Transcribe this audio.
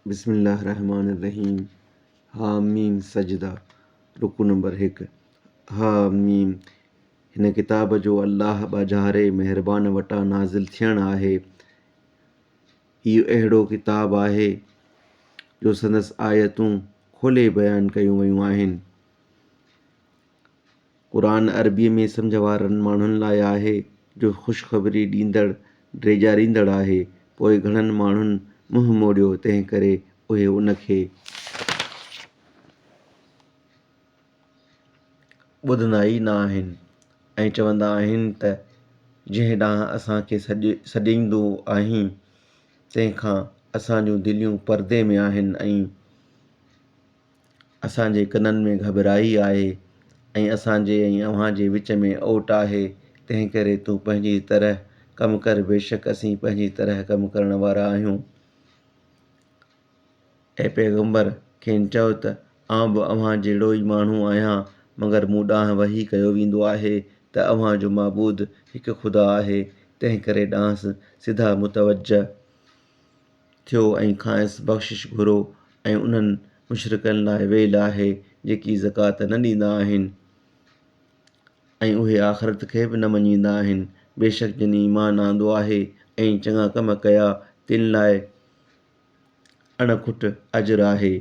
बिस्मिल्लाहिर्रहमानिर्रहीम। हामीम सजदा। रुकू नंबर 1। हामीम हिन किताब जो अल्लाह बाज़ारे महिरबान वटां नाज़िल थियणु आहे। इहो अहिड़ो किताब आहे जो संदसि आयतूं खोले बयान कयूं वयूं आहिनि। क़ुरान अरबीअ में सम्झ वारनि माण्हुनि लाइ आहे जो ख़ुशख़बरी ॾींदड़ ड्रेजारींदड़ आहे। पोइ घणनि माण्हुनि मुंहुं मोड़ियो, तंहिं करे उहे उनखे ॿुधंदा ई न आहिनि ऐं चवंदा आहिनि त जंहिं ॾांहुं असांखे सॾींदो आहीं तंहिंखां असां जूं दिलियूं परदे में आहिनि ऐं असांजे कननि में घबराई आहे ऐं असांजे ऐं अव्हांजे विच में ओट आहे। तंहिं करे तूं पंहिंजी तरह कमु कर, बेशक असीं पंहिंजी तरह कमु करण वारा आहियूं। ऐं पैगंबर खेनि चओ त आउं बि अव्हां जहिड़ो ई माण्हू आहियां, मगर मूं ॾांहुं वही कयो वेंदो आहे त अव्हां जो माबूद हिकु ख़ुदा आहे। तंहिं करे ॾांहुं सिधा मुतवजा थियो ऐं खांइसि बख़्शिश घुरो। ऐं उन्हनि मुशरिकनि लाइ वेल आहे जेकी ज़कात न ॾींदा आहिनि ऐं उहे आख़िरत खे बि न मञींदा आहिनि। बेशक जिन ईमान आंदो आहे ऐं चङा कम कया तिन लाइ अणखुट अजर आहे।